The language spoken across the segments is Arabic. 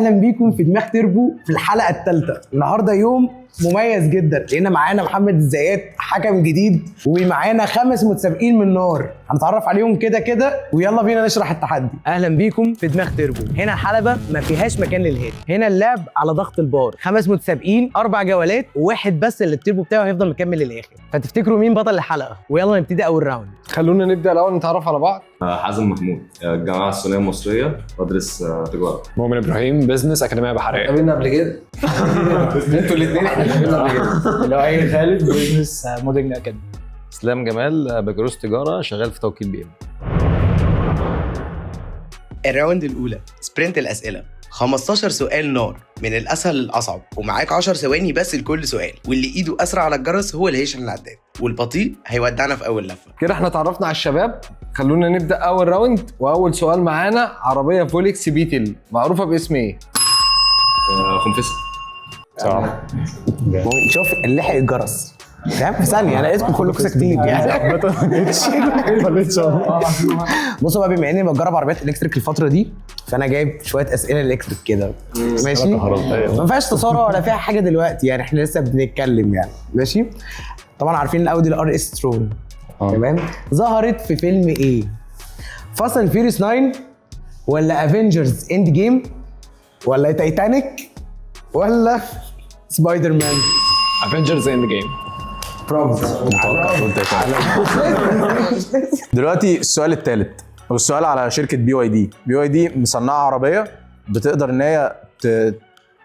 اهلا بيكم في دماغ تربو في الحلقه الثالثه. النهارده يوم مميز جدا لان معانا محمد الزيات حكم جديد ومعانا 5 متسابقين من نار هنتعرف عليهم كده ويلا بينا نشرح التحدي. اهلا بيكم في دماغ تربو. هنا حلبه ما فيهاش مكان للهادي، هنا اللعب على ضغط البار. 5 متسابقين 4 جولات وواحد بس اللي التربو بتاعه هيفضل مكمل للاخر. فتفتكروا مين بطل الحلقه؟ ويلا نبتدي اول راوند. خلونا نبدا الاول نتعرف على بعض. حازم محمود، الجامعه الصينيه المصريه، بدرس تجاره. مؤمن ابراهيم، بزنس، اكاديميه بحريه. قابلنا قبل كده انتوا الاثنين احنا قابلنا قبل كده. لؤي خالد، بزنس موديلنج اكاديمي. اسلام جمال، بكالوريوس تجاره، شغال في توكيل بي ام. الراوند الاولى سبرنت الاسئله، 15 سؤال نار من الاسهل للاصعب، ومعاك 10 ثواني بس لكل سؤال، واللي ايده اسرع على الجرس هو اللي هيشحن العداد، والبطيء هيودعنا في اول لفه. كده احنا اتعرفنا على الشباب. خلونا نبدا اول راوند، واول سؤال معانا عربيه فولكس بيتل معروفه باسم ايه؟ خنفسه. صح. شوف اللي لحق الجرس فاهم في ثانيه. انا اسمه كلكم ساكتين يعني. بصوا بقى، بما اني بجرب عربيات الكتريك الفتره دي فانا جايب شويه اسئله الكتريك كده ماشي. ما ينفعش تسارع ولا فيها حاجه دلوقتي يعني، احنا لسه بنتكلم يعني ماشي. طبعا عارفين الاودي الار اس ترون تمام. ظهرت في فيلم ايه؟ فاست اند فيوريوس 9 ولا افنجرز اند جيم ولا تايتانيك ولا سبايدر مان؟ افنجرز اند جيم. دلوقتي السؤال الثالث والسؤال على شركه BYD مصنعه عربيه بتقدر ان هي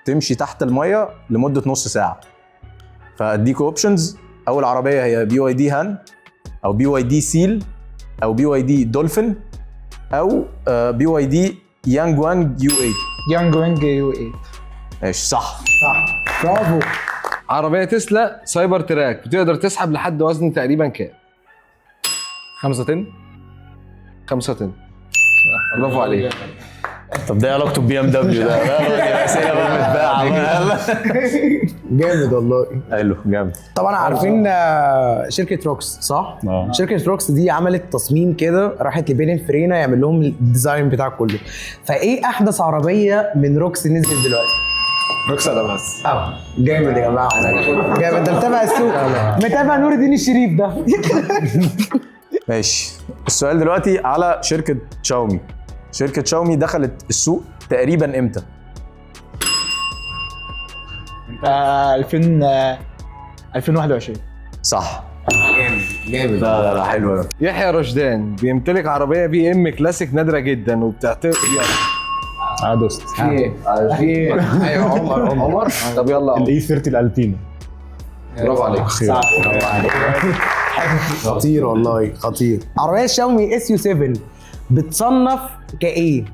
تمشي تحت الميه لمده نص ساعه. فاديكوا اوبشنز. اول عربيه هي BYD هان او BYD سيل او BYD دولفين او BYD يانج وانج U8. يانج وينج U8. ماشي صح. برافو. عربيه تسلا سايبر تراك بتقدر تسحب لحد وزن تقريبا كام؟ 5 طن. 5 طن. برافو عليك. طب ده علاقته BMW ده؟ اسئله بقى متباعه. جامد والله. حلو جامد. طبعا عارفين شركه روكس صح؟ شركه روكس دي عملت تصميم كده، راحت لبين فرينا يعمل لهم الديزاين بتاع كله. فايه احدث عربيه من روكس نزلت دلوقتي؟ روكس ادماس. جامد يا جماعه. جامد. ده متابع السوق، متابع نور الدين الشريف ده. ماشي. السؤال دلوقتي على شركه شاومي. شركه شاومي دخلت السوق تقريبا امتى؟ 2021. صح. جامد. لا حلو ده. يحيى رشدان بيمتلك عربيه BM كلاسيك نادره جدا وبتعتبر دوست. في ايه؟ ايوه عمر. طب يلا الاي 30 الالبينو. برافو عليك. خطير والله خطير. عربيه شاومي SU7 بتصنف كايه؟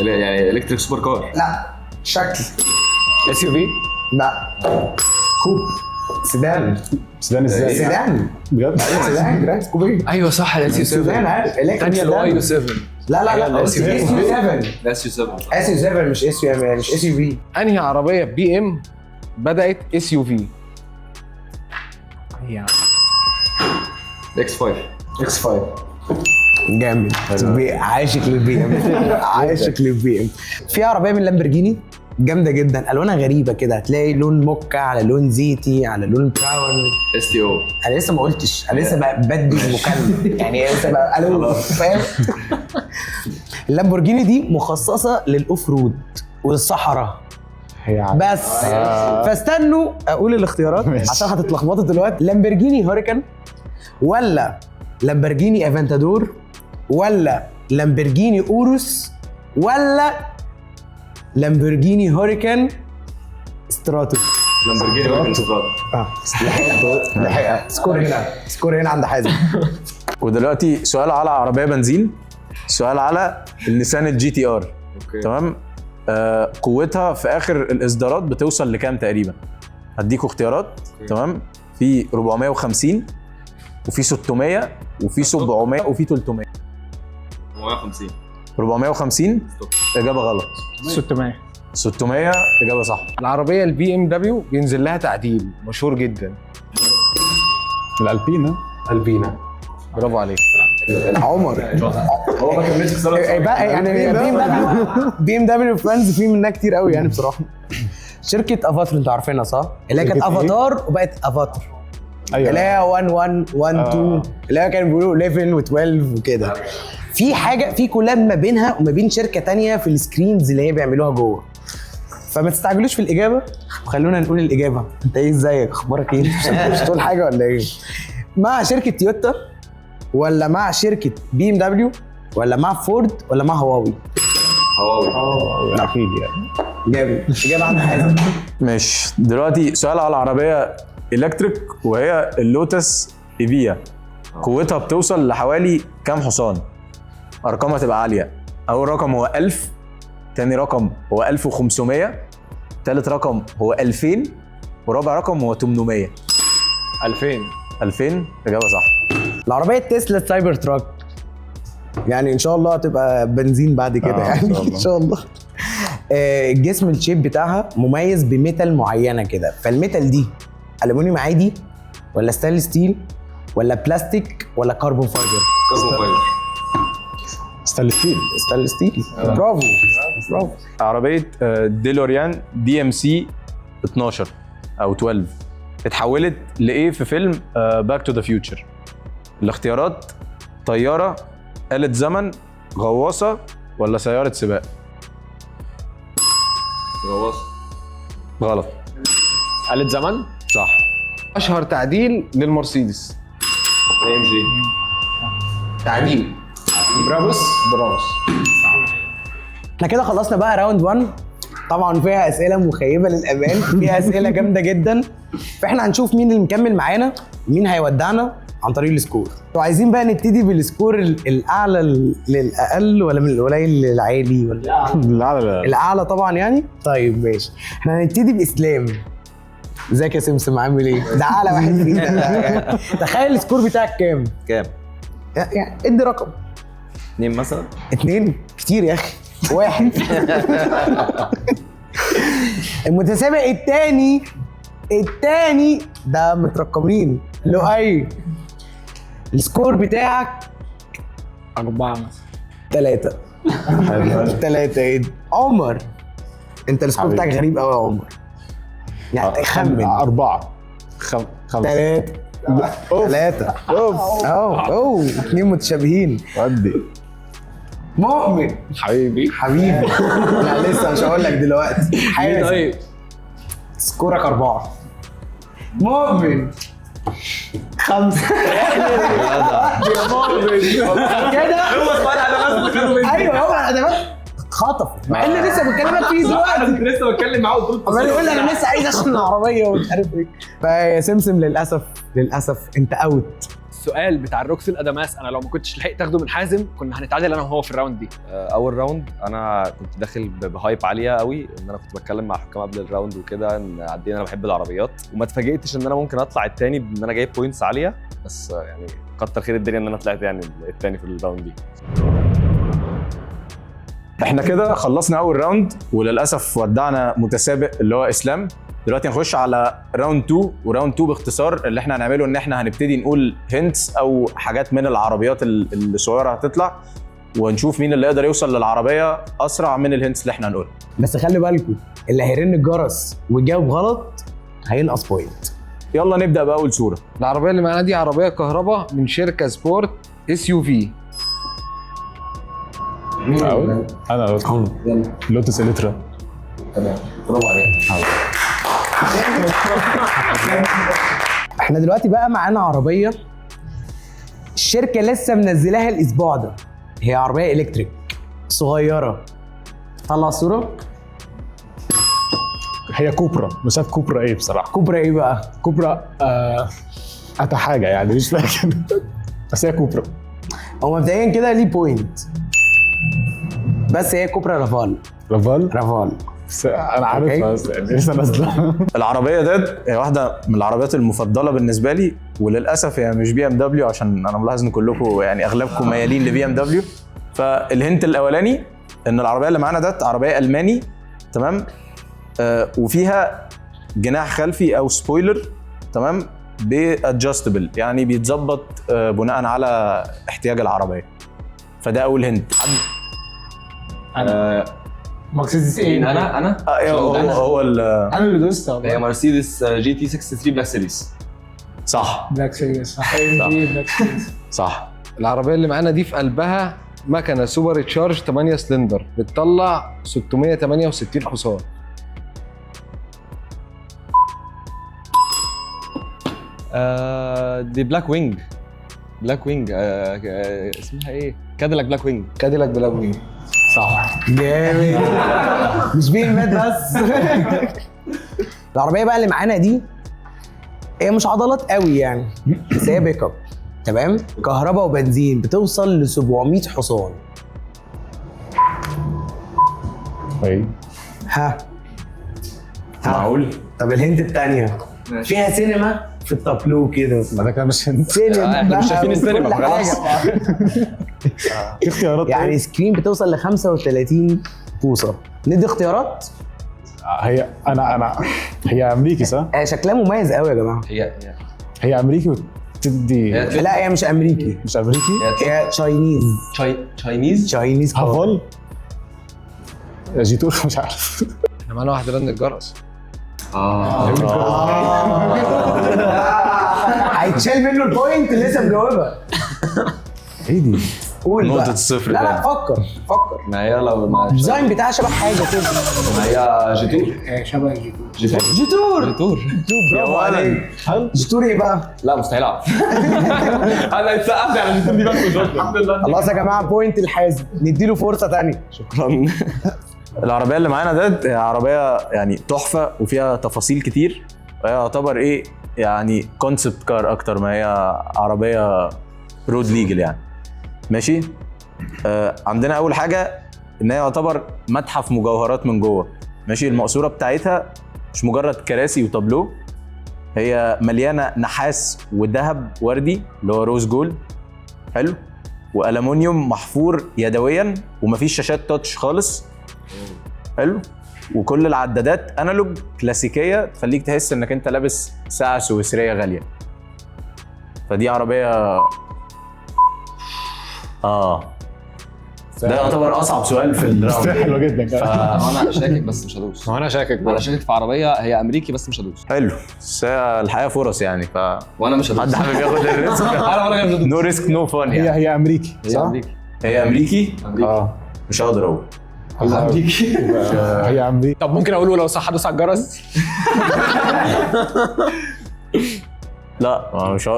يعني الكتريك سوبر كار. لا شكل. SUV. لا كوب. سيدان ازاي؟ سيدان بجد؟ سيدان جراند كوبي. ايوه صح. الSU7. سيدان عارف. ثانيه الوايو 7. لا SU7 SU7 مش SUV. انهي عربيه BM بدات SUV؟ X5. جامد. عاشق للبي ام. في عربيه من لامبرجيني جامده جدا، الوانها غريبه كده، هتلاقي لون موكا على لون زيتي على لون براون. STO. انا لسه ما قلتش، انا لسه بدي المكالمه يعني لسه بقى الو فاهم. اللامبورجيني دي مخصصه للاوف رود والصحراء بس. فاستنوا اقول الاختيارات عشان هتتلخبطوا دلوقتي. لامبورجيني هوريكان ولا لامبورجيني افنتادور ولا لامبورجيني اوروس ولا لامبورجيني هوريكان ستراتو؟ لامبورجيني هوريكان ستراتو. لحقها. سكور هنا عند حازم. ودلوقتي سؤال على عربيه بنزين، سؤال على النيسان الGT-R. تمام. قوتها في اخر الاصدارات بتوصل لكام تقريبا؟ هديكوا اختيارات. تمام. في 450 وفي 600 وفي 700 وفي 300. 450. 450 اجابه غلط. 600 اجابه صح. العربيه BMW بينزل لها تعديل مشهور جدا. الالبينا. البينا. برافو عليك. عمر هو ما كملش بصراحه. بقى يعني بي ام دبليو فريندز في منها كتير قوي يعني بصراحه. شركه افاتار انتوا عارفينها صح؟ اللي هي كانت شركة إيه؟ افاتار وبقت افاتار. ايوه اللي هي 1 1 1 2 اللي هي كانوا بيقولوا 11 و12 وكده. في حاجه في كولاب ما بينها وما بين شركه تانية في السكرينز اللي هي بيعملوها جوه. فما تستعجلوش في الاجابه، خلونا نقول الاجابه. انت ايه ازيك اخبارك ايه؟ مش تقول حاجه ولا ايه؟ مع شركه تويوتا ولا مع شركه بي ام دبليو ولا مع فورد ولا مع هواوي؟ هواوي. اكيد يعني. جامد. اجابه عن حازم. ماشي، دلوقتي سؤال على عربيه الكتريك وهي اللوتس ايفيا. قوتها بتوصل لحوالي كام حصان؟ ارقامها تبقى عاليه. اول رقم هو 1000، تاني رقم هو 1500، تالت رقم هو 2000، ورابع رقم هو 800. 2000 اجابه صح. العربيه تسلا سايبر تراك يعني ان شاء الله هتبقى بنزين بعد كده يعني ان شاء الله. الجسم الشيب بتاعها مميز بميتال معينه كده، فالميتال دي الومنيوم عادي ولا ستانلس ستيل ولا بلاستيك ولا كربون فايبر؟ كربون فايبر. ستانلس ستيل. برافو. عربيه ديلوريان دي ام سي 12 او 12 اتحولت لايه في فيلم باك تو ذا فيوتشر؟ الاختيارات: طياره، آلة زمن، غواصه، ولا سياره سباق؟ غواصه. غلط. آلة زمن. صح. اشهر تعديل للمرسيدس. ام جي. تعديل. برافوس. احنا كده خلصنا بقى راوند 1. طبعا فيها اسئله مخيبه للامان، فيها اسئله جامده جدا. فاحنا هنشوف مين اللي مكمل معانا ومين هيودعنا عن طريق السكور. انتوا عايزين بقى نبتدي بالسكور الاعلى للاقل ولا من القليل للعالي ولا لا الاعلى طبعا يعني؟ طيب ماشي، احنا هنبتدي باسلام. ازيك يا سمسم عامل ايه؟ ده اعلى واحد فينا. تخيل السكور بتاعك كام؟ كام؟ يعني ادي رقم. 2 مثلا. 2 كتير يا اخي. 1. المتسابق الثاني ده مترقمين لؤي. السكور بتاعك 4 3. 3 ايه؟ عمر انت السكور بتاعك غريب قوي يا عمر. يعني خمن. 4 5 3. 3. اوه 2 متشابهين. ودي مؤمن حبيبي لا لسه مش هقول لك دلوقتي. حازم سكورك 4. مؤمن 5. يا مؤمن كده هو سؤال على نفسه كانوا ايوه هو الادوات خطف مع ان لسه بكلمك فيه دلوقتي. انا لسه بتكلم معاه وقلت له عمال يقول لي انا لسه عايز اشحن العربيه ومش عارف ايه. فيا سمسم للاسف انت اوت. السؤال بتاع الروكس الادماس انا لو ما كنتش لحقت اخده من حازم كنا هنتعادل انا وهو في الراوند دي. اول راوند انا كنت داخل بهايب عاليه قوي، ان انا كنت بتكلم مع حكام قبل الراوند وكده ان قد ايه انا بحب العربيات، وما اتفاجئتش ان انا ممكن اطلع الثاني بان انا جايب بوينتس عاليه، بس يعني كتر خير الدنيا ان انا طلعت يعني الثاني في الراوند دي. احنا كده خلصنا اول راوند، وللاسف ودعنا متسابق اللي هو اسلام. دلوقتي هنخش على راوند 2، وراوند 2 باختصار اللي احنا هنعمله ان احنا هنبتدي نقول هنتس او حاجات من العربيات الصغيره هتطلع، ونشوف مين اللي يقدر يوصل للعربيه اسرع من الهنتس اللي احنا هنقولها. بس خلي بالكم اللي هيرن الجرس ويجاوب غلط هينقص بوينت. يلا نبدا باول صوره. العربيه اللي معانا دي عربيه كهرباء من شركه سبورت SUV. انا لوتس اليترا. برافو عليك. احنا دلوقتي بقى معانا عربيه الشركه لسه منزلاها الاسبوع ده. هي عربيه الكتريك صغيره. طلع صوره. هي كوبرا، مش عارف كوبرا ايه بصراحه. كوبرا ايه بقى؟ كوبرا اتا حاجه يعني مش فاكر بس هي كوبرا. هو مبدئيا كده ليه بوينت، بس هي كوبرا رافال. انا عارفها بس يعني لسه نازله. العربيه ديت هي واحده من العربيات المفضله بالنسبه لي، وللاسف هي مش BMW عشان انا ملاحظ ان كلكم يعني اغلبكم ميالين لBMW. فالهنت الاولاني ان العربيه اللي معانا ديت عربيه الماني، تمام؟ وفيها جناح خلفي او سبويلر، تمام؟ بادجستبل يعني بيتظبط بناء على احتياج العربيه. فده اول هنت. مرسيدس ايه؟ انا هو انا اللي دوست هي مرسيدس جي تي 63 بلاك سيريس. صح بلاك سيريس صح بلاك سيريس صح. العربيه اللي معانا دي في قلبها مكنه سوبر تشارج 8 سلندر بتطلع 668 حصان. دي بلاك وينج. اسمها ايه؟ كاديلاك بلاك وينج. كاديلاك بلاك وينج. صح. جامد. مش بيه مات بس. العربيه بقى اللي معانا دي هي مش عضلات قوي يعني، بس هي بيك اب تمام، كهرباء وبنزين، بتوصل ل 700 حصان. ايه ها معقول؟ طب الهنت الثانيه فيها سينما في التابلو كده. ما ده كده مش هنت. سينما احنا مش بقى شايفين السينما، وكل خلاص. حاجة. في اختيارات يعني سكرين بتوصل ل 35 بوصه. ندي اختيارات. هي هي امريكي صح؟ شكلها مميز قوي يا جماعه. هي امريكي وتدي لا هي مش امريكي، مش امريكي. هي تشاينيز. تشاينيز هافال جيتور مش عارف. احنا معانا واحد رن الجرس. هيتشال منه البوينت اللي لسه مجاوبها. ايه دي؟ قول نقطة بقى. الصفر. لا لا فكر. ما هي لو ما الديزاين بتاعها شبه حاجه كده. هي جيتور. شبه الجيتور. جيتور برافو عليك. جيتور ايه بقى؟ لا مستحيل اعرف. انا اتسقفت على الجيتور دي بس مش الحمد لله. خلاص يا جماعه بوينت الحازم، نديله فرصه ثانيه. شكرا. العربيه اللي معانا ده هي عربيه يعني تحفه وفيها تفاصيل كتير، وهي يعتبر ايه يعني كونسبت كار اكتر ما هي عربيه رود ليجل يعني. ماشي. عندنا اول حاجه ان هي يعتبر متحف مجوهرات من جوه. ماشي. المقصوره بتاعتها مش مجرد كراسي وتابلو، هي مليانه نحاس وذهب وردي اللي هو روز جولد. حلو. والومنيوم محفور يدويا، ومفيش شاشات تاتش خالص. حلو. وكل العدادات انالوج كلاسيكيه تخليك تحس انك انت لابس ساعه سويسريه غاليه. فدي عربيه ده يعتبر اصعب سؤال في الراوند. حلوه جدا كمان. انا شاكك بس مش هدوس. انا شاكك انا شاكك في عربيه هي امريكي بس مش هدوس. حلو. بس هي الحقيقه فرص يعني وانا مش هدوس. حد حابب ياخد الريسك؟ انا ولا جاي نو ريسك نو فان يعني. هي امريكي هي صح؟ امريكي. هي امريكي؟ مش هقدر اقول. هي امريكي. طب ممكن اقوله لو صح ادوس على الجرس؟ لا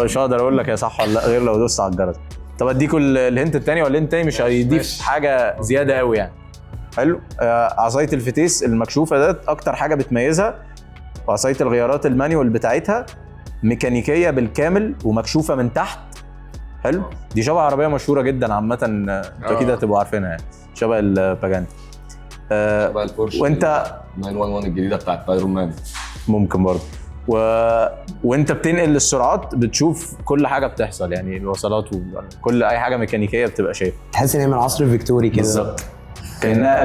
مش هقدر اقول لك يا صح ولا لا غير لو دوست على الجرس. طب اديكوا الهنت الثاني ولا الهنت الثاني مش هيضيف حاجه زياده قوي يعني. حلو. عصايه الفتيس المكشوفه ده اكتر حاجه بتميزها، وعصايه الغيارات المانيوال بتاعتها ميكانيكيه بالكامل ومكشوفه من تحت. حلو. دي شبه عربيه مشهوره جدا عامه، انتوا اكيد هتبقوا عارفينها يعني، شبه الباجانتي. بقى البورش وانت 911 الجديده بتاعت ايرون مان ممكن برضه وانت بتنقل السرعات بتشوف كل حاجه بتحصل يعني الوصلات وكل اي حاجه ميكانيكيه بتبقى شايفها. تحس ان هي من العصر الفيكتوري كده بالظبط. كانها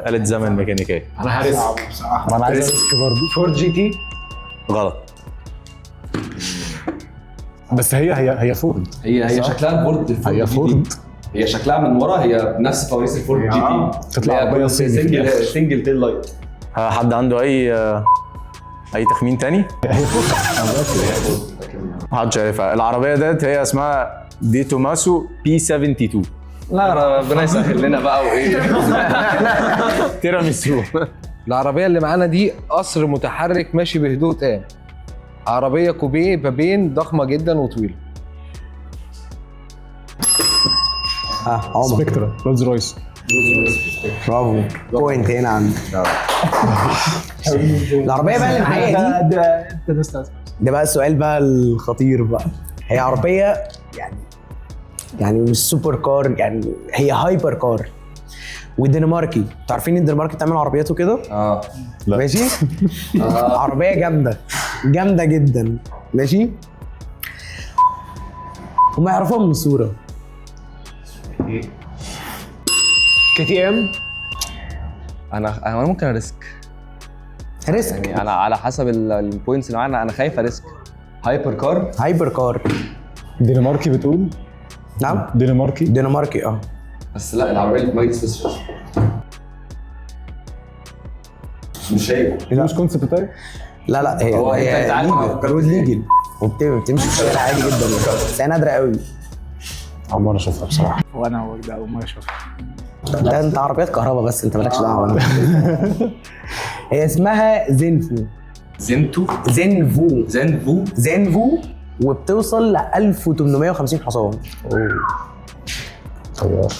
آلة زمن ميكانيكيه. انا عايز ما انا عايز ريسك برضه. فورد جي تي. غلط. بس هي فورد. هي شكلها فورد. هي فورد. هي شكلها من ورا هي نفس فوانيس الفورد جي تي. تطلع عربيه صيني. سنجل تيل لايت. حد عنده اي تخمين تاني؟ هي فورد. محدش عارفها. العربيه ديت هي اسمها دي توماسو بي 72. لا ربنا يسهل لنا بقى وايه. تيراميسو. العربيه اللي معانا دي قصر متحرك ماشي بهدوء تام. عربيه كوبيه بابين ضخمه جدا وطويله. عمر. سبكترا رولز رويس. برافو بوينت هنا عندك. العربيه بقى اللي معايا دي ده بقى السؤال بقى الخطير بقى. هي عربيه يعني مش سوبر كار، يعني هي هايبر كار ودنماركي. انتوا عارفين الدنمارك بتعمل عربياته كده؟ لا. ماشي. عربيه جامده جدا. ماشي. هم يعرفوها من الصوره. كي تي ام. انا ممكن اريسك ريسك. يعني. انا على حسب البوينتس اللي معانا انا خايف اريسك. هايبر كار. هايبر كار دنماركي بتقول؟ نعم دنماركي. دنماركي اه. بس لا العربيه اللي في دماغي سويسرا. مش هي. مش كونسبت طيب؟ لا لا هي هو هي أنت عارف أنا فكرت رود في إيه؟ ليجل وبتمشي في الشارع عادي جدا بس هي نادره قوي. اول مره اشوفها بصراحه. وانا وجدة اول مره اشوفها. ده انت عربيات كهرباء بس انت مالكش دعوه. هي اسمها زينفو. زنتو. زينفو زينفو وبتوصل ل 1850 حصان.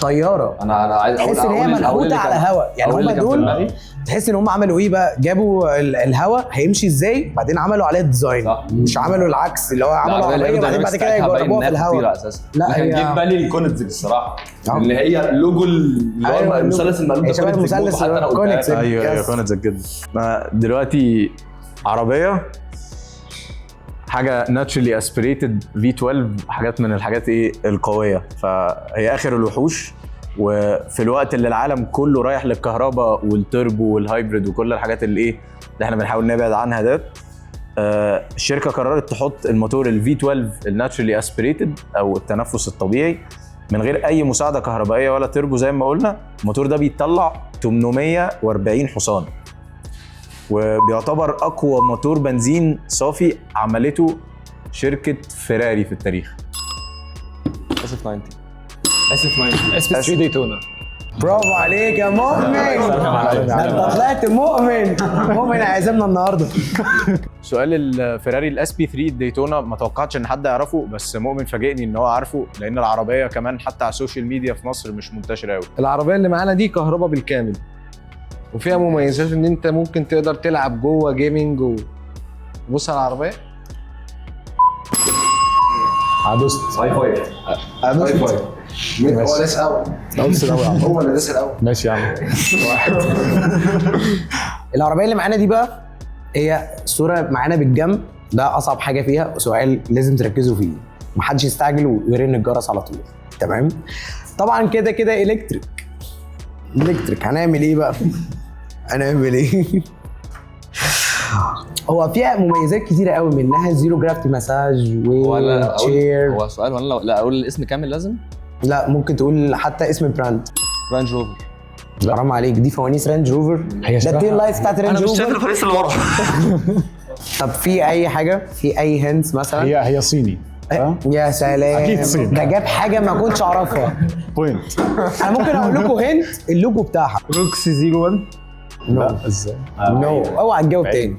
طياره انا عايز تحس ان هي منحوته على هواء يعني. هم دول تحس ان هم عملوا ايه بقى؟ جابوا الهواء هيمشي ازاي بعدين عملوا عليه ديزاين. مش عملوا العكس اللي هو عملوا عربيه بعدين بعد كده يجربوها في الهواء. لا هي جيب بالي الكونتزج الصراحه اللي هي اللوجو اللي هو المثلث المقلوب ده. شبه المثلث كونكس. ايوه كونتزج جدا. دلوقتي عربيه حاجه ناتشرالي اسبريتد V12 حاجات من الحاجات ايه القويه. فهي اخر الوحوش وفي الوقت اللي العالم كله رايح للكهرباء والتربو والهايبريد وكل الحاجات اللي ايه اللي احنا بنحاول نبعد عنها ده. الشركه قررت تحط الموتور V12 الناتشرالي اسبريتد او التنفس الطبيعي من غير اي مساعده كهربائيه ولا تربو. زي ما قلنا الموتور ده بيطلع 840 حصان وبيعتبر اقوى موتور بنزين صافي عملته شركه فيراري في التاريخ. اسف 90. اس بي 3 ديتونا. برافو عليك يا مؤمن. ده انت طلعت مؤمن عايزمنا النهارده. سؤال الفيراري الاس بي 3 ديتونا ما توقعتش ان حد يعرفه بس مؤمن فاجئني ان هو عارفه لان العربيه كمان حتى على السوشيال ميديا في مصر مش منتشره قوي. العربيه اللي معانا دي كهرباء بالكامل وفيها مميزات ان انت ممكن تقدر تلعب جوه جيمنج بص على العربيه. عدوست. هاي فايف. هو داس الاول. هو اللي داس الاول. ماشي يا عم. العربيه اللي معانا دي بقى هي صوره معانا بالجنب. ده اصعب حاجه فيها سؤال لازم تركزوا فيه. محدش يستعجل ويرن الجرس على طول. تمام. طبعا كده كده الكتريك. هنعمل ايه بقى؟ هنعمل ايه؟ هو فيها مميزات كتيره قوي منها زيرو جرافيتي مساج وتشير. هو سؤال وانا لا اقول الاسم كامل لازم؟ لا ممكن تقول حتى اسم براند. رانج روفر. حرام عليك دي فوانيس رانج روفر. ده التيل لايتس بتاعت رانج روفر. انا مش شايف الفوانيس اللي ورا. طب في اي حاجه في اي هنتس مثلا؟ هي صيني. يا سلام اكيد صيني. ده جاب حاجه ما كنتش اعرفها. بوينت. انا ممكن اقول لكم هنت اللوجو بتاعها. روكس 01. لا ازاي؟ نو اوعى تجاوب تاني.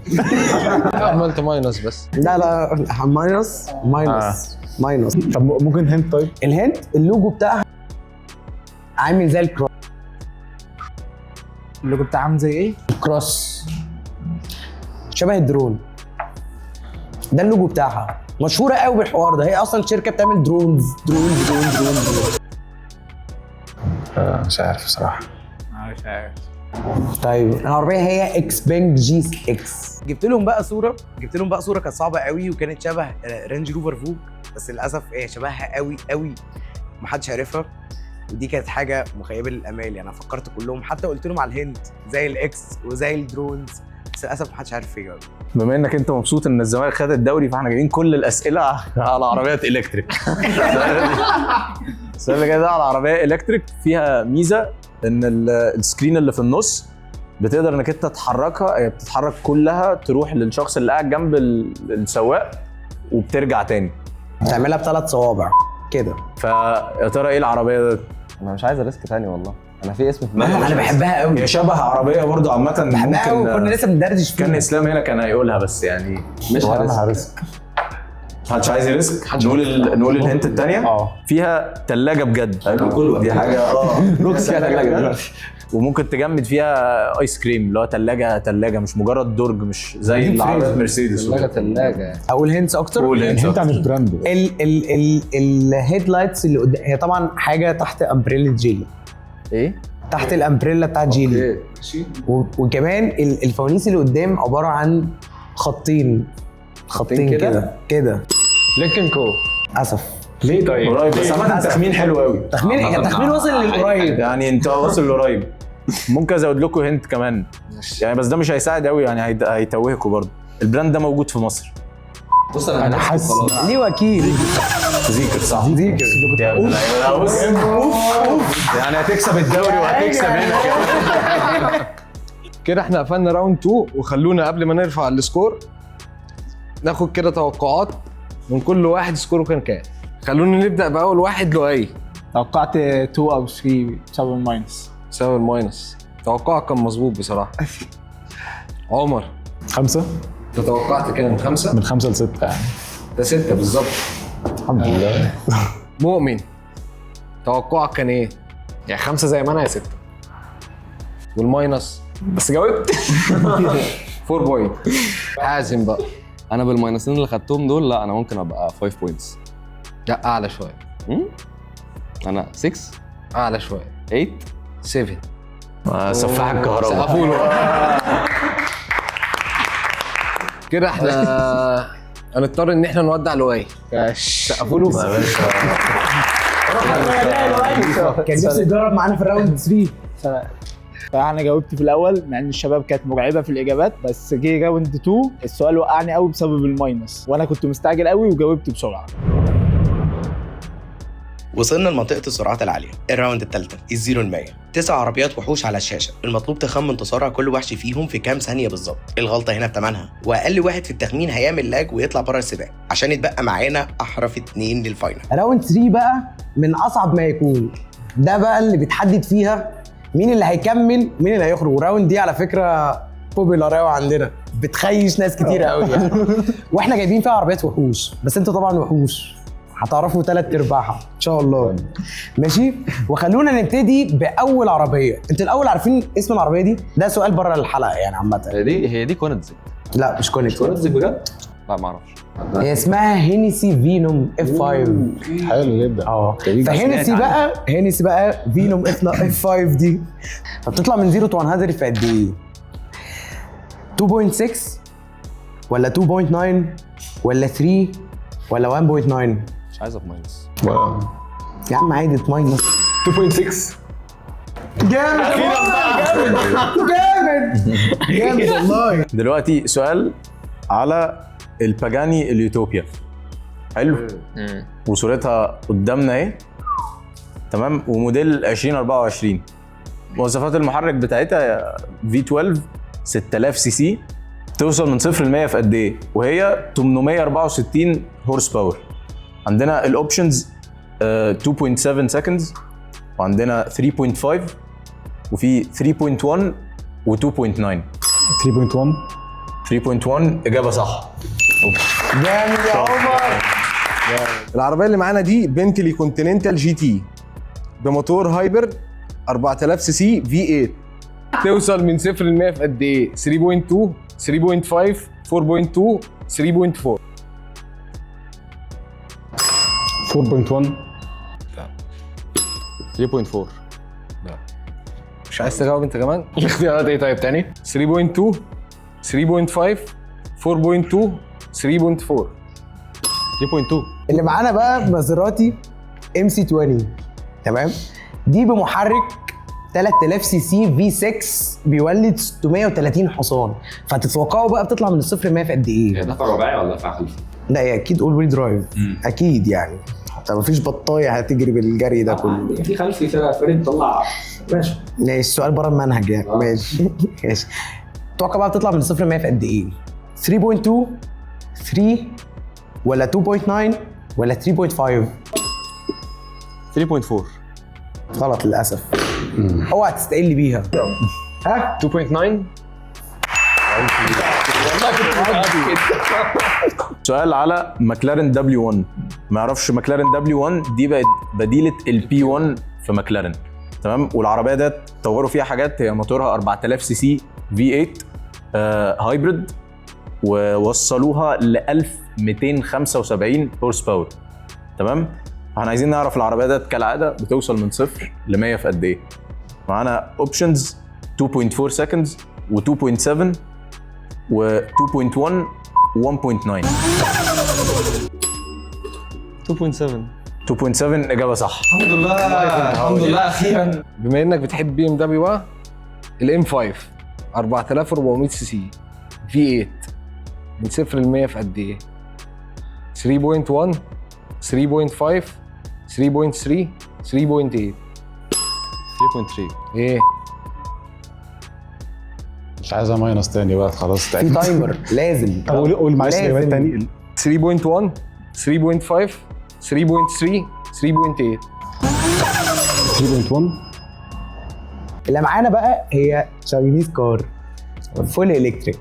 عملت ماينس بس. لا ماينس. طب ممكن هنت طيب؟ الهنت اللوجو بتاعها عامل زي الكروس. اللوجو بتاعها عامل زي ايه؟ الكروس شبه الدرون. ده اللوجو بتاعها مشهوره قوي بالحوار ده. هي اصلا شركه بتعمل درونز. مش عارف بصراحه. مش عارف. طيب العربيه هي اكس بنج جي اكس. جبت لهم بقى صوره كانت صعبه قوي وكانت شبه رانج روفر فوق بس للاسف هي شبهها قوي محدش عارفها. ودي كانت حاجه مخيبه للامال يعني. انا فكرت كلهم حتى قلت لهم على الهند زي الاكس وزي الدرونز بس للاسف محدش عارف يجاوب. بما انك انت مبسوط ان الزمالك خد الدوري فاحنا جايبين كل الاسئله على عربيات الكتريك. السؤال اللي جاي ده على عربيه الكتريك فيها ميزه ان السكرين اللي في النص بتقدر انك انت تحركها. هي بتتحرك كلها تروح للشخص اللي قاعد جنب السواق وبترجع تاني. بتعملها ب3 صوابع كده. فيا ترى ايه العربيه ده؟ انا مش عايز ريسك تاني والله. انا في اسم في دماغي. انا بحبها قوي. هي شبه عربيه برضو عامه. بحبها قوي. كنا لسه بندردش فيها. كان اسلام هنا كان هيقولها بس يعني مش هرسك. محدش عايز يريسك. نقول الهنت الثانيه. فيها ثلاجه بجد. دي حاجه روكس فيها ثلاجه دلوقتي. وممكن تجمد فيها ايس كريم اللي هو ثلاجه مش مجرد درج مش زي العربيات مرسيدس. ثلاجه. اقول هنتس اكتر. الهنت عن البراند. الهيد لايتس اللي قدام هي طبعا حاجه تحت امبريلا جيلي. ايه؟ تحت الامبريلا بتاعت جيلي. ماشي. وكمان الفوانيس اللي قدام عباره عن خطين كده. لينكن كو. اسف. ليه طيب؟ قريب بس عامه التخمين حلو قوي. تخمين وصل للقريب يعني انت واصل لقريب. ممكن ازود لكم هنت كمان يعني بس ده مش هيساعد قوي يعني هيتوهكم برضه. البراند ده موجود في مصر. بص انا حاسس ليه وكيل زيكر صح. زيكر. يعني هتكسب الدوري وهتكسب هنا كمان. كده احنا قفلنا راوند 2 وخلونا قبل ما نرفع السكور ناخد كده توقعات من كل واحد سكوره كام. خلونا نبدا باول واحد لؤي. توقعت 2 او 3 بسبب الماينس. بسبب الماينس. توقعك كان مظبوط بصراحه. عمر 5 انت توقعت كام؟ 5 من 5 ل 6 يعني. ده 6 بالظبط. الحمد لله. مؤمن توقعك كان ايه؟ يعني 5 زي ما انا يا 6 والماينس بس جاوبت. 4 بوينت. حازم بقى. انا بالماينسين اللي خدتهم دول لا انا ممكن ابقى 5 بوينتس. لا اعلى شويه. انا 6 اعلى شويه. 8 7. سفاح الكهرباء. سقفوا له. كده احنا هنضطر ان احنا نودع لؤي. سقفوا له. كان نفسي يجرب معانا في الراوند 3. فانا جاوبت في الاول مع ان الشباب كانت مرعبه في الاجابات، بس جه راوند 2 السؤال وقعني قوي بسبب الماينس وانا كنت مستعجل قوي وجاوبت بسرعه. وصلنا لمنطقة السرعات العالية، الراوند الثالثة، الزيرو المية. 9 عربيات وحوش على الشاشة، المطلوب تخمن تسارع كل وحش فيهم في كام ثانية بالظبط. الغلطة هنا بتمنها، وأقل واحد في التخمين هيعمل لاج ويطلع بره السباق، عشان يتبقى معانا أحرف 2 للفاينل. راوند 3 بقى من اصعب ما يكون، ده بقى اللي بتحدد فيها مين اللي هيكمل ومين اللي هيخرج. والراوند دي على فكره بوبيلار قوي عندنا، بتخيش ناس كتير قوي يعني. واحنا جايبين فيها عربيات وحوش، بس انتوا طبعا وحوش هتعرفوا 3/4 ان شاء الله. ماشي، وخلونا نبتدي باول عربيه. انتوا الاول عارفين اسم العربيه دي؟ ده سؤال بره الحلقه يعني عامه. هي دي كونتزي. لا مش كونكت. بجد؟ لا ما اعرفش. هي اسمها هينيسي فينوم اف 5. حلو جدا. فهينيسي بقى فينوم اف 5 دي فبتطلع من 0 to 100 في قد ايه؟ 2.6 ولا 2.9 ولا 3 ولا 1.9؟ مش عايز ماينس. يا عم عادي ماينس 2.6. جامد والله. دلوقتي سؤال على الباجاني اليوتوبيا. حلو. وصورتها قدامنا اهي. تمام. وموديل 2024. مواصفات المحرك بتاعتها V12 6000 سي سي، توصل من 0 ل 100 في قد ايه؟ وهي 864 هورس باور. عندنا الاوبشنز 2.7 سكندز، وعندنا 3.5 وفي 3.1 و 2.9. 3.1 اجابه صح. جامد يا عمر. العربيه اللي معانا دي بنتلي كونتيننتال جي تي بموتور هايبرد 4000 سي سي في 8. توصل من 0 ل 100 في قد ايه؟ 3.2 3.5 4.2 3.4. 4.1 3.4. مش عايز تجاوب انت كمان؟ الاختيارات ايه طيب تاني؟ 3.2 3.5 4.2 3.4. 3.2. اللي معانا بقى مازيراتي MC20. تمام، دي بمحرك 3000 سي سي في 6 بيولد 630 حصان. فتتوقعوا بقى بتطلع من الصفر ل 100 في قد ايه؟ دفع رباعي ولا دفع خلفي؟ لا هي اكيد اول ويل درايف اكيد يعني. طب مفيش بطايه هتجري بالجري ده كله. في خلفي فرق طلع ماشي. ماشي، السؤال بره المنهج يعني. ماشي ماشي. تتوقع بقى بتطلع من الصفر ل 100 في قد ايه؟ 3.2 3 ولا 2.9 ولا 3.5؟ 3.4. غلط للاسف. اوعى تستقل بيها. ها 2.9. سؤال على ماكلارين W1. ما يعرفش ماكلارين W1 دي بقت بديله البي 1 في ماكلارين. تمام. والعربيه ديت طوروا فيها حاجات. هي موتورها 4000 سي سي في 8 هايبرد، ووصلوها ل 1275 هورس باور. تمام. احنا عايزين نعرف العربيه ديت كالعاده بتوصل من 0 ل 100 في قد ايه. معانا اوبشنز 2.4 سكندز و2.7 و 2.1 و 1.9. 2.7 اجابه صح. الحمد لله اخيرا. بما انك بتحب بي ام دبليو بقى، الام 5 4400 سي سي في 8 من 0 ل 100 في قد ايه؟ 3.1 3.5 3.3 3.8 3.3. ايه؟ مش عايزها ماينس تاني بقى خلاص في تاني. تايمر لازم. طب قول معلش لازم. الاجابات تاني. 3.1 3.5 3.3 3.8 3.1. اللي معانا بقى هي تشاينيز كار فول الكتريك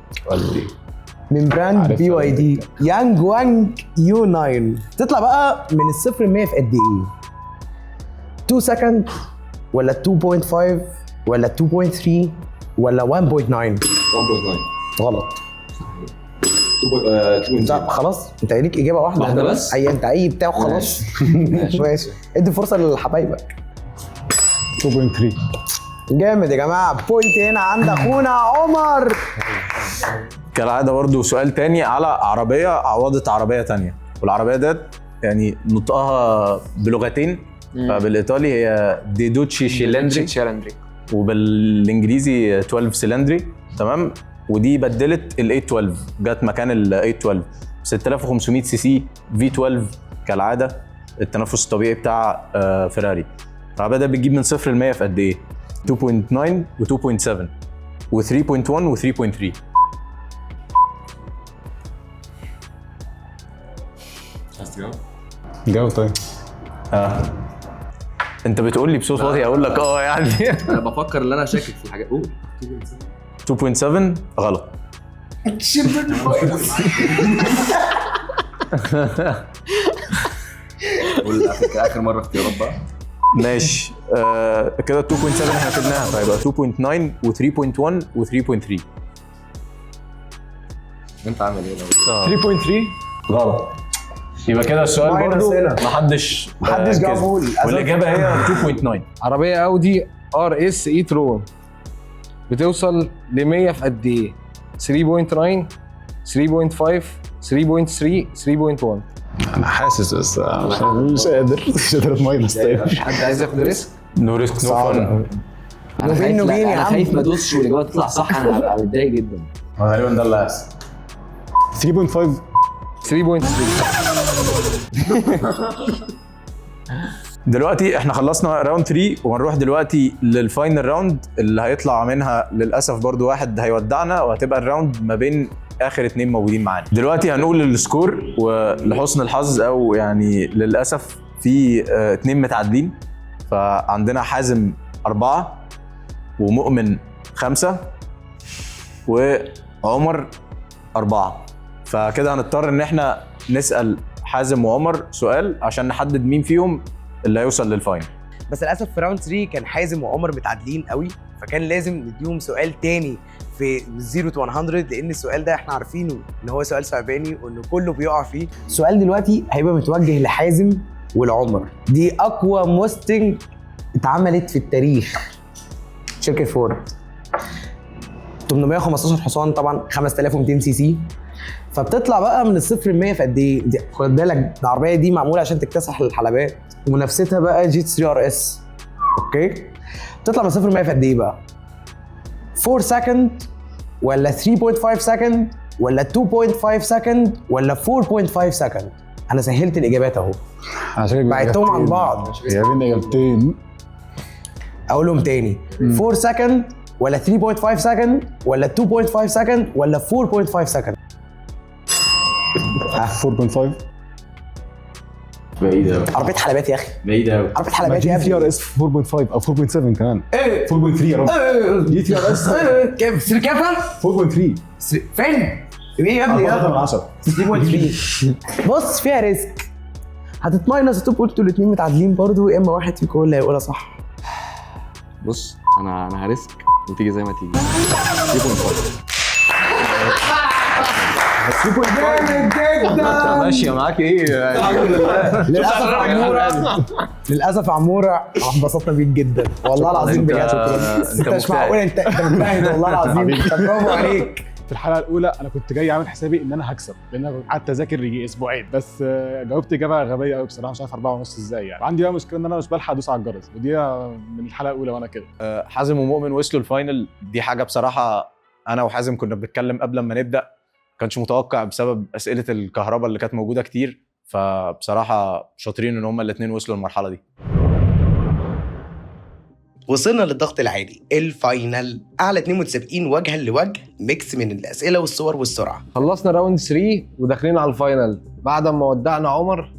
من براند عارفها بي واي دي يانج وانج يو 9. تطلع بقى من الصفر ل 100 في قد ايه؟ 2 سكند ولا 2.5 ولا 2.3 ولا 1.9؟ 1.9. غلط. لا خلاص انت ليك اجابه واحده. واحدة بس؟ اي انت اي بتاع وخلاص. ماشي ادي فرصه لحبايبك. 2.3. جامد يا جماعه. بوينت هنا عند اخونا عمر. كالعاده برضو سؤال تاني على عربيه عوضت عربيه تانية، والعربيه ديت يعني نطقها بلغتين. فبالايطالي هي ديدوتشي شيلندري، شالندري. وبالانجليزي 12 سلندري. تمام. ودي بدلت ال 812 جت مكان ال 812 6500 سي سي في 12 كالعاده التنفس الطبيعي بتاع فيراري. العربيه ده بتجيب من 0 ل 100 في قد ايه؟ 2.9 و2.7 و3.1 و3.3. عايز تجاوب؟ جاوب طيب. انت بتقول لي بصوت واطي اقول لك يعني. انا بفكر ان انا شاكك في الحاجات. قول 2.7 غلط. قول اخر مره اختيارات بقى. ماشي. كده 2.7 احنا كتبناها، فيبقى 2.9 و3.1 و3.3. انت عامل ايه لو 3.3 غلط. يبقى كده السؤال ماينس برضو هنا. محدش جاوبه لي. والاجابه هي 2.9. عربيه اودي ار اس اي ترون بتوصل ل 100 في قد ايه؟ 3.9 3.5 3.3 3.1. انا حاسس بس مش قادر اتماينس تاني. حد عايز ياخد ريسك؟ نو ريسك نو فن. انا خايف يا انا عم. خايف ما ادوسش والاجابه تطلع صح، انا هبقى متضايق جدا. غالبا ده اللي هيحصل. 3.5. 3.3. دلوقتي احنا خلصنا راوند 3 وهنروح دلوقتي للفاينل راوند اللي هيطلع منها للاسف برضو واحد هيودعنا، وهتبقى الراوند ما بين اخر 2 موجودين معانا. دلوقتي هنقول السكور، ولحسن الحظ او يعني للاسف في 2 متعادلين. فعندنا حازم 4 ومؤمن 5 وعمر 4. فكده هنضطر ان احنا نسال حازم وعمر سؤال عشان نحدد مين فيهم اللي هيوصل للفاينل. بس للاسف في راوند 3 كان حازم وعمر متعادلين قوي، فكان لازم نديهم سؤال تاني في 0 to 100، لان السؤال ده احنا عارفينه ان هو سؤال صعباني وانه كله بيقع فيه. السؤال دلوقتي هيبقى متوجه لحازم ولعمر. دي اقوى موستنج اتعملت في التاريخ، شركه فورد. 815 حصان طبعا، 5200 سي سي. فبتطلع بقى من الصفر ل 100 في قد ايه؟ خد بالك العربيه دي معموله عشان تكتسح الحلبات، ومنافستها بقى جي 3 ار اس. اوكي؟ بتطلع من الصفر ل 100 في قد ايه بقى؟ 4 سكند ولا 3.5 سكند ولا 2.5 سكند ولا 4.5 سكند؟ انا سهلت الاجابات اهو، بعتهم عن بعض. يا بين اجابتين. اقولهم تاني. 4 سكند ولا 3.5 سكند ولا 2.5 سكند ولا 4.5 سكند؟ 4.5. بعيد قوي. عربيه حلبات يا اخي، بعيد قوي. عربيه حلبات يا تي ار ابني. اس 4.5 او 4.7 كمان. ايه 4.3 يا رب. دي تي ار اس كيف كيفها؟ 4.3. فين؟ ايه يا ابني من ده؟ 10. 3.3. بص فيها ريسك، هتتماينس وتبقوا انتوا الاثنين متعادلين برضو، يا اما واحد فيكم اللي هيقولها صح. بص انا هريسك وتيجي زي ما تيجي. 3.5. جامد جدا. ماشيه معاك ايه؟ للاسف عموره، للاسف عموره انبسطنا بيك جدا والله العظيم بجد. انت مش معقول، انت مجتهد والله العظيم. برافو عليك. في الحلقه الاولى انا كنت جاي عامل حسابي ان انا هكسب، لان انا قعدت اذاكر يجي اسبوعين، بس جاوبت اجابه غبيه قوي بصراحه، مش عارف 4.5 ازاي يعني. عندي بقى مشكله ان انا مش بلحق ادوس على الجرس، ودي من الحلقه الاولى وانا كده. حازم ومؤمن وصلوا الفاينل. دي حاجه بصراحه انا وحازم كنا بنتكلم قبل ما نبدا، كانش متوقع بسبب اسئله الكهرباء اللي كانت موجوده كتير. فبصراحه شاطرين ان هما الاثنين وصلوا للمرحله دي. وصلنا للضغط العالي الفاينل، اعلى 2 متسابقين وجها لوجه، ميكس من الاسئله والصور والسرعه. خلصنا راوند 3 وداخلين على الفاينل. بعد ما ودعنا عمر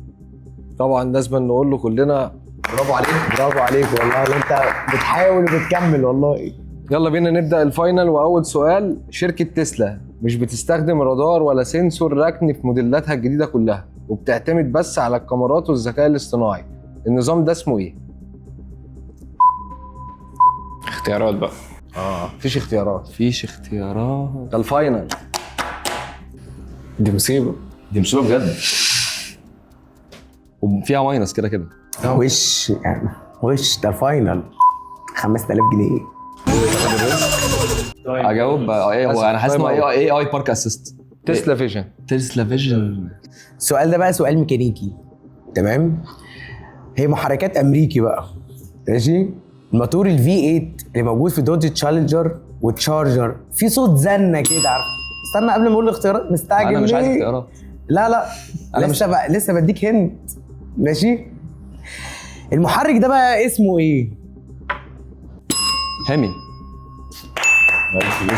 طبعا لازم نقول له كلنا برافو عليك، برافو عليك والله، انت بتحاول وبتكمل والله. يلا بينا نبدا الفاينل. واول سؤال، شركه تسلا مش بتستخدم رادار ولا سنسور ركن في موديلاتها الجديده كلها، وبتعتمد بس على الكاميرات والذكاء الاصطناعي. النظام ده اسمه ايه؟ اختيارات بقى. مفيش اختيارات، مفيش اختيارات. ده الفاينل. دي مصيبه. دي مصيبه بجد. وفيها ماينس كده كده. وش يعني، وش ده فاينل 5000 جنيه. اجاوب ايه هو؟ انا حاسس انه اي بارك اسيست. تسلا فيجن. تسلا فيجن. السؤال ده بقى سؤال ميكانيكي، تمام؟ هي محركات امريكي بقى، ماشي؟ الموتور ال V8 اللي موجود في دوج تشالنجر وتشارجر في صوت زنه كده، عارف؟ استنى قبل ما اقول الاختيارات، مستعجل انا مش عايز ليه؟ اختيارات. لا أنا لسه بديك هنت، ماشي؟ المحرك ده بقى اسمه ايه؟ هامي.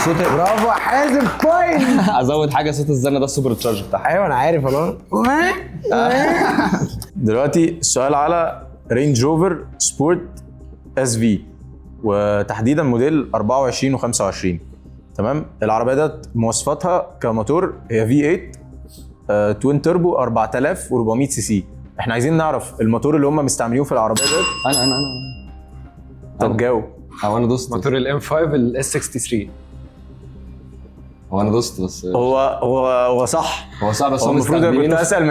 صوت برافو يا حازم، بوينت. ازود حاجه، صوت الزنه ده السوبر تشارج بتاعها. ايوه انا عارف والله. دلوقتي السؤال على رينج روفر سبورت اس في، وتحديدا موديل 24 و25. تمام؟ العربيه ديت مواصفاتها كموتور هي V8 توين توربو 4400 سي سي. احنا عايزين نعرف الموتور اللي هم مستعملينه في العربيه ديت. انا طب جاوب. هو انا دوست. موتور الام 5 الاس 63. هو انا دوست بس. هو صح. هو صح، بس هو هو المفروض كنت مستخدمينه اسال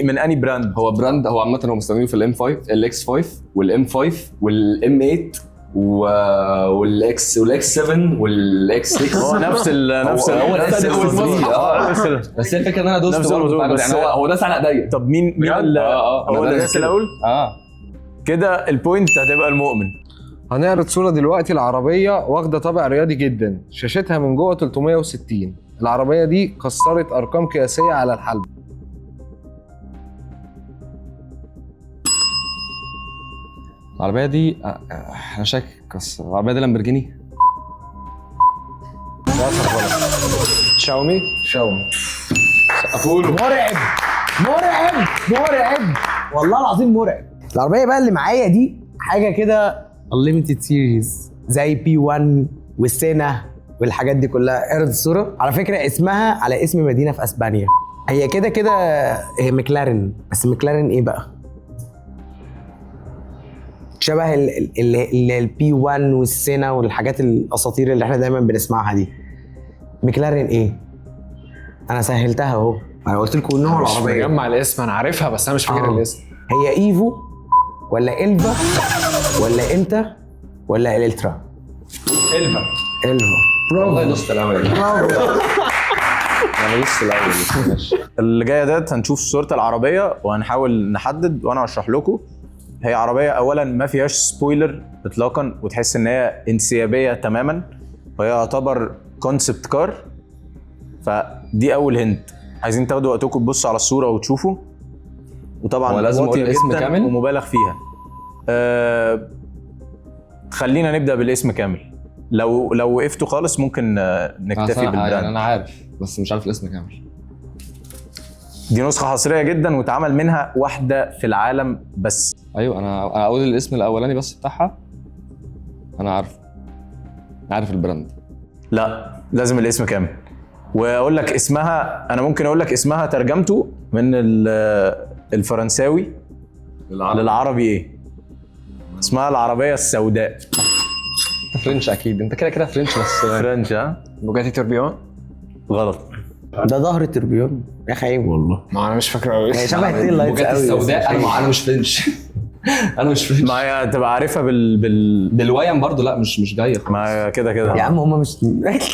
من اني براند. هو براند. هو عامه هو مستخدمينه في الام 5 الاكس 5 والام 5 والام 8 والاكس 7 والاكس 6. هو نفس هو نفس الموتور. بس هي الفكره ان انا دوست نفس برضه، الموتور، يعني هو داس على ايديا. طب مين هو اللي داس الاول؟ كده البوينت هتبقى المؤمن. هنعرض صورة دلوقتي. العربية واخدة طابع رياضي جدا، شاشتها من جوه 360. العربية دي كسرت أرقام قياسية على الحلبة. العربيه دي انا شاكك، بس العربيه دي لامبرجيني. شاومي. مرعب والله العظيم مرعب. العربيه بقى اللي معايا دي حاجه كده unlimited series زي P1 والسينا والحاجات دي كلها. اعرض الصوره. على فكره اسمها على اسم مدينه في اسبانيا. هي كده هي مكلارين، بس مكلارين ايه بقى؟ شبه البي 1 والسينا والحاجات الاساطير اللي احنا دايما بنسمعها دي. مكلارين ايه؟ انا سهلتها اهو، انا قلت لكم نوع مش العربيه. مجمع الاسم، انا عارفها بس انا مش فاكر الاسم. هي ايفو ولا الفا ولا انتا ولا الالترا؟ الفا. والله دوست الاول. انا دوست الاول. ماشي. اللي جايه ديت هنشوف صوره العربيه وهنحاول نحدد، وانا هشرح لكم. هي عربيه اولا ما فيهاش سبويلر اطلاقا، وتحس ان هي انسيابيه تماما، وهي يعتبر كونسبت كار. فدي اول هنت. عايزين تاخدوا وقتكم تبصوا على الصوره وتشوفوا. وطبعا هو لازم اقول الاسم كامل ومبالغ فيها. خلينا نبدا بالاسم كامل. لو وقفتوا خالص ممكن نكتفي بالبراند. يعني انا عارف بس مش عارف الاسم كامل. دي نسخه حصريه جدا واتعمل منها واحده في العالم بس. ايوه انا اقول الاسم الاولاني بس بتاعها. انا عارف البراند. لا لازم الاسم كامل. واقول لك اسمها، انا ممكن اقول لك اسمها ترجمته من الفرنساوي للعربي ايه. اسمها العربيه السوداء. فرنش اكيد، انت كده فرنش بس. فرنش. ها؟ بوجاتي توربيون. غلط. ده ظهر تربيون يا اخي، عيب والله. ما انا مش فاكره قوي. هي شبه التيل لايتس بوجاتي قوي. السوداء. انا مش فرنش. انا مش فرنش. ما هي تبقى عارفها بالوايم برضو. لا مش جايه. ما كده يا عم هم مش.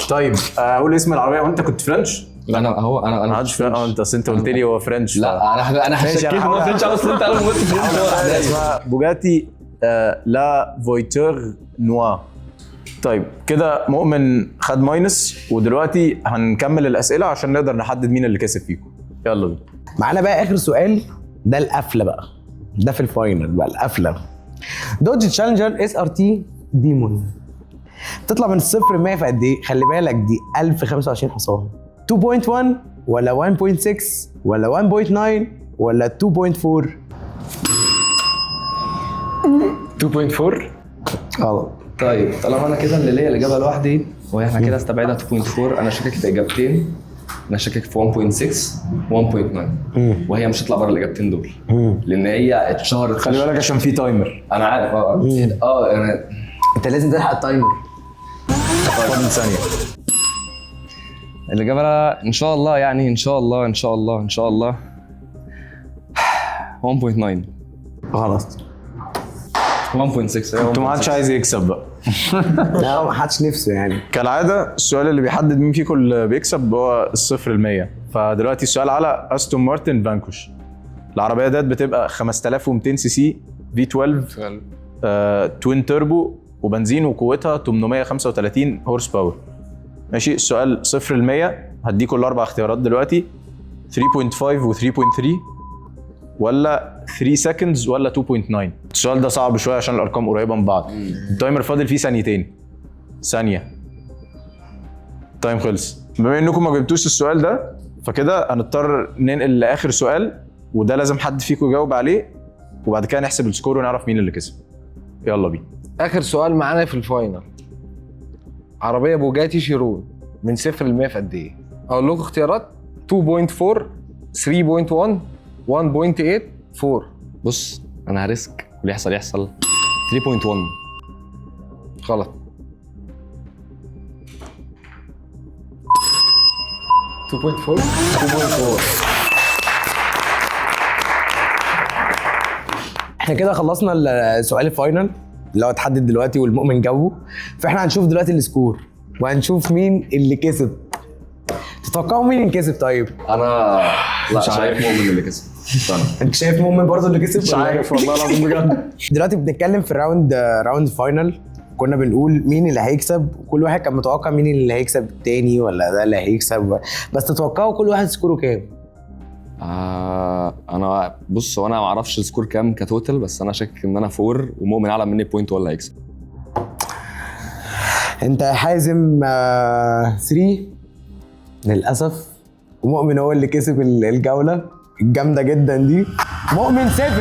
طيب اقول اسم العربيه وانت كنت فرنش. انا مش فرنش. انت قلت لي هو فرنش. لا انا هشكك ان هو فرنش اصلا. انت اول ما قلت فرنش هو اسمها بوجاتي لا فويتور نوار. طيب كده مؤمن خد ماينس، ودلوقتي هنكمل الاسئله عشان نقدر نحدد مين اللي كسب فيكم. يلا بينا. معانا بقى اخر سؤال ده القفله بقى، ده في الفاينل بقى القفله. دوج تشالنجر اس ار تي ديمون تطلع من الصفر ل 100 في قد ايه؟ خلي بالك دي 1025 حصان. 2.1 ولا 1.6 ولا 1.9 ولا 2.4؟ 2.4. غلط. طيب طالما انا كده اللي ليا الاجابه لوحدي واحنا كده استبعدها 2.4، انا شاكك في اجابتين. انا شاكك في 1.6 و1.9 وهي مش هتطلع بره الاجابتين دول لان هي اتشهرت. خلي بالك عشان في تايمر. انا عارف انا انت لازم تلحق التايمر. فاضل ثانيه. الاجابه ان شاء الله يعني ان شاء الله 1.9. غلط. 1.6. انتوا ما حدش عايز يكسب بقى. لا ما حدش نفسه يعني. كالعاده السؤال اللي بيحدد مين فيكم اللي بيكسب هو الصفر ل100. فدلوقتي السؤال على استون مارتن فانكوش. العربيه ديت بتبقى 5200 سي سي في 12 توين توربو وبنزين وقوتها 835 هورس باور. ماشي. السؤال صفر ل100 هديكوا الاربع اختيارات دلوقتي: 3.5 و 3.3 ولا 3 سكندز ولا 2.9. السؤال ده صعب شويه عشان الارقام قريبه من بعض. التايمر فاضل فيه ثانيتين. ثانيه. تايم خلص. بما انكم ما جبتوش السؤال ده فكده هنضطر ننقل لاخر سؤال وده لازم حد فيكم يجاوب عليه وبعد كده نحسب السكور ونعرف مين اللي كسب. يلا بينا. اخر سؤال معانا في الفاينل. عربيه بوجاتي شيرون من 0 ل 100 في قد ايه؟ اقول لكم اختيارات: 2.4 3.1 1.8 4. بص انا هريسك واللي يحصل 3.1. غلط. 2.4. احنا كده خلصنا السؤال الفاينل اللي هو اتحدد دلوقتي والمؤمن جاوبه. فاحنا هنشوف دلوقتي السكور وهنشوف مين اللي كسب. تتوقعوا مين اللي كسب طيب؟ انا لا شايف مؤمن اللي كسب. انت شايف مؤمن برضه اللي كسب؟ مش عارف والله العظيم بجد. دلوقتي بنتكلم في راوند فاينل. كنا بنقول مين اللي هيكسب وكل واحد كان متوقع مين اللي هيكسب التاني ولا ده اللي هيكسب. بس تتوقعوا كل واحد سكوره كام؟ انا بص هو انا ما اعرفش السكور كام كتوتال بس انا شاكك ان انا 4 ومؤمن اعلى مني بوينت ولا هيكسب. انت حازم 3 للاسف ومؤمن هو اللي كسب الجوله الجامده جدا دي. مؤمن 7.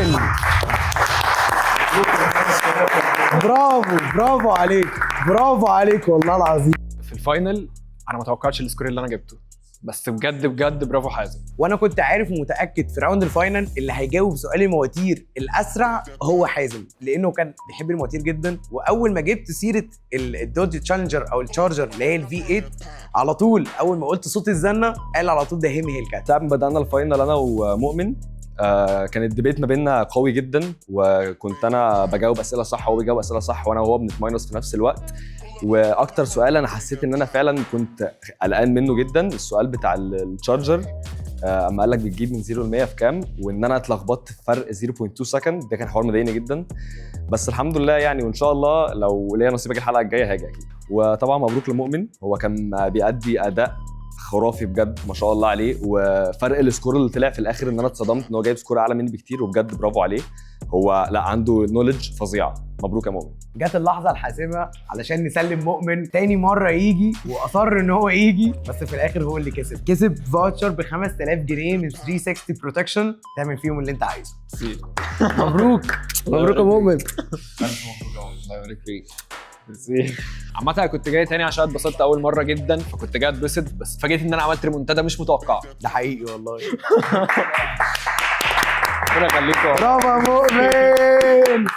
برافو عليك والله العظيم. في الفاينل انا ما توقعتش السكور اللي انا جبته بس بجد برافو حازم. وانا كنت عارف ومتاكد في راوند الفاينل اللي هيجاوب سؤال المواتير الاسرع هو حازم لانه كان بيحب المواتير جدا. واول ما جبت سيره الدوج تشالنجر او التشارجر اللي هي الفي 8 على طول اول ما قلت صوت الزنه قال على طول ده هيل كات. ساعة ما بدأنا الفاينل انا ومؤمن كان الديبيت ما بيننا قوي جدا وكنت انا بجاوب اسئله صح وهو بيجاوب اسئله صح وانا وهو بنتماينس في نفس الوقت. واكتر سؤال انا حسيت ان انا فعلا كنت قلقان منه جدا السؤال بتاع التشارجر اما قال لك بتجيب من 0 ل 100 في كام وان انا اتلخبطت في فرق 0.2 سكند. ده كان حوار مضايقني جدا بس الحمد لله يعني وان شاء الله لو ليا نصيب اجي الحلقه الجايه هاجي اكيد. وطبعا مبروك لمؤمن هو كان بيأدي اداء خرافي بجد ما شاء الله عليه. وفرق السكور اللي طلع في الاخر ان انا اتصدمت ان هو جايب سكور اعلى مني بكتير وبجد برافو عليه. هو لا عنده نوليدج فظيعه. مبروك يا مؤمن. جت اللحظه الحاسمه علشان نسلم مؤمن تاني مره يجي واصر ان هو يجي بس في الاخر هو اللي كسب فاوتشر ب 5000 جنيه من 360 بروتكشن تعمل فيهم اللي انت عايزه. مبروك يا مؤمن. الله يبارك فيك. عامة انا كنت جاي تاني عشان اتبسطت اول مرة جدا فكنت جاي اتبسط بس اتفاجئت ان انا عملت ريمونتادا مش متوقعة. ده حقيقي والله. ربنا يخليكم. برافو يا مؤمن.